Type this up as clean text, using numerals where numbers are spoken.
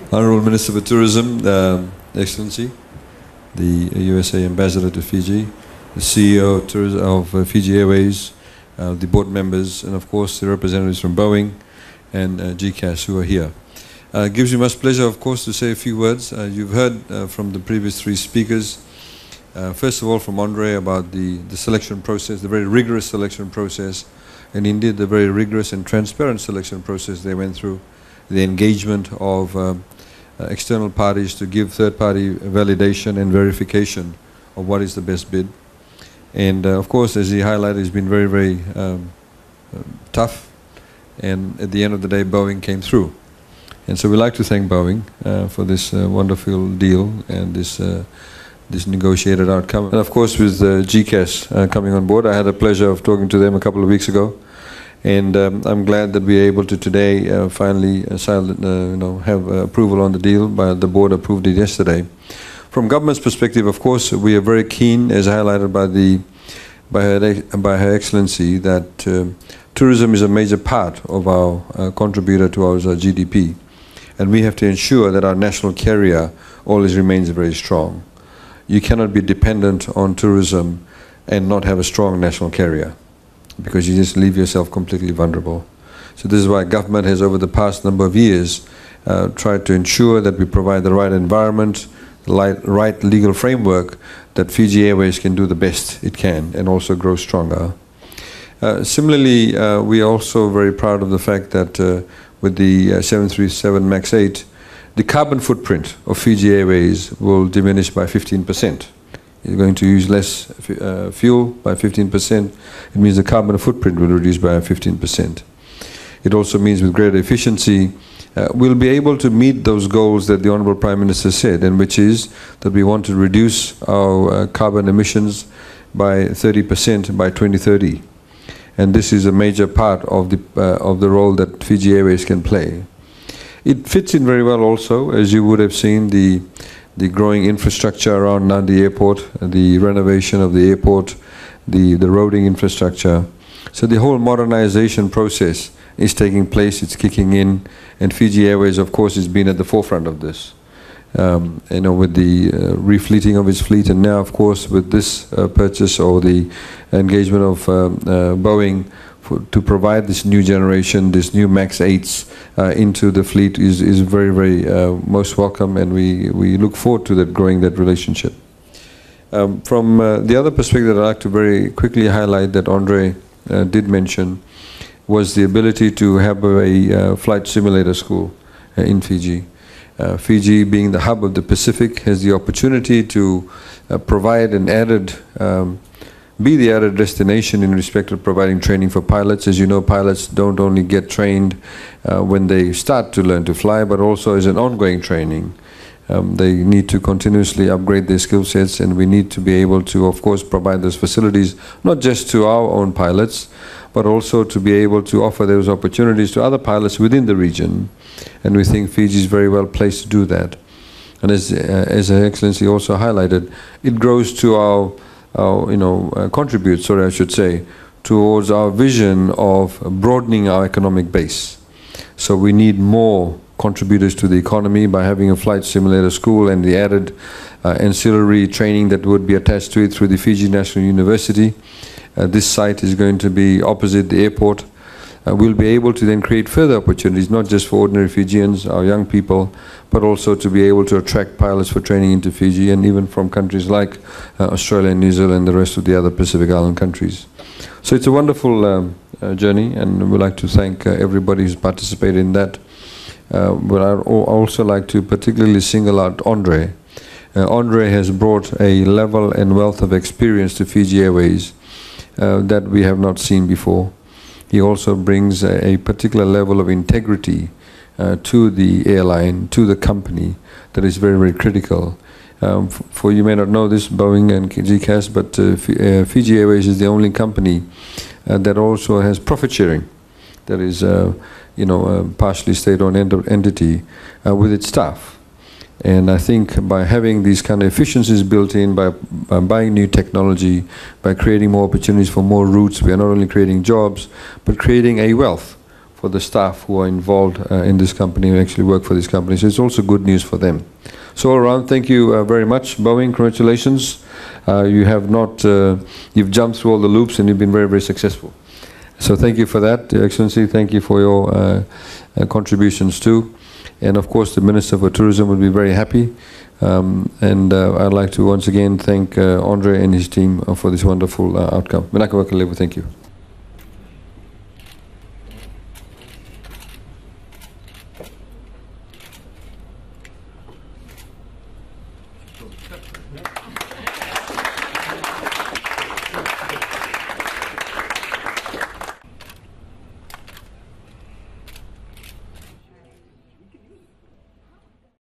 Honorable Minister for Tourism, Excellency, the USA Ambassador to Fiji, the CEO of Fiji Airways, the board members, and of course the representatives from Boeing and GCAS who are here. It gives me much pleasure, of course, to say a few words. You've heard from the previous three speakers, first of all from Andre about the selection process, the very rigorous selection process, and indeed the very rigorous and transparent selection process they went through, the engagement of external parties to give third-party validation and verification of what is the best bid. And of course, as he highlighted, it's been very, very tough, and at the end of the day, Boeing came through. And so we'd like to thank Boeing for this wonderful deal and this negotiated outcome. And of course, with GCAS coming on board, I had the pleasure of talking to them a couple of weeks ago. And I'm glad that we are able to today finally have approval on the deal. But the board approved it yesterday. From government's perspective, of course, we are very keen, as highlighted by Her Excellency, that tourism is a major part of our contributor to our GDP, and we have to ensure that our national carrier always remains very strong. You cannot be dependent on tourism and not have a strong national carrier, because you just leave yourself completely vulnerable. So this is why government has, over the past number of years, tried to ensure that we provide the right environment, the right legal framework, that Fiji Airways can do the best it can and also grow stronger. Similarly, we are also very proud of the fact that with the 737 MAX 8, the carbon footprint of Fiji Airways will diminish by 15%. You're going to use less fuel by 15%. It means the carbon footprint will reduce by 15%. It also means with greater efficiency, we'll be able to meet those goals that the Honourable Prime Minister said, and which is that we want to reduce our carbon emissions by 30% by 2030. And this is a major part of the role that Fiji Airways can play. It fits in very well also, as you would have seen, the growing infrastructure around Nadi Airport, the renovation of the airport, the roading infrastructure. So the whole modernization process is taking place, it's kicking in, and Fiji Airways, of course, has been at the forefront of this. With the refleeting of its fleet, and now, of course, with this purchase or the engagement of Boeing to provide this new generation, this new MAX 8s into the fleet is very, very most welcome, and we look forward to that, growing that relationship. From the other perspective, I'd like to very quickly highlight that Andre did mention was the ability to have a flight simulator school in Fiji. Fiji, being the hub of the Pacific, has the opportunity to provide an added be the added destination in respect of providing training for pilots. As you know, pilots don't only get trained when they start to learn to fly, but also as an ongoing training. They need to continuously upgrade their skill sets, and we need to be able to, of course, provide those facilities, not just to our own pilots, but also to be able to offer those opportunities to other pilots within the region. And we think Fiji is very well placed to do that. And as Her Excellency also highlighted, it grows to contributes, sorry, I should say, towards our vision of broadening our economic base. So we need more contributors to the economy by having a flight simulator school and the added ancillary training that would be attached to it through the Fiji National University. This site is going to be opposite the airport. We'll be able to then create further opportunities, not just for ordinary Fijians, our young people, but also to be able to attract pilots for training into Fiji, and even from countries like Australia and New Zealand and the rest of the other Pacific Island countries. So it's a wonderful journey, and we'd like to thank everybody who's participated in that. But I'd also like to particularly single out Andre. Andre has brought a level and wealth of experience to Fiji Airways that we have not seen before. He also brings a particular level of integrity to the airline, to the company, that is very, very critical. For you may not know this, Boeing and GCAS, but Fiji Airways is the only company that also has profit sharing. That is, a partially state-owned entity with its staff. And I think by having these kind of efficiencies built in, by buying new technology, by creating more opportunities for more routes, we are not only creating jobs, but creating a wealth for the staff who are involved in this company, who actually work for this company. So it's also good news for them. So all around, thank you very much, Boeing. Congratulations. You have not, you've jumped through all the loops and you've been very, very successful. So thank you for that, Your Excellency. Thank you for your contributions too. And of course, the Minister for Tourism will be very happy. And I'd like to once again thank Andre and his team for this wonderful outcome. Thank you.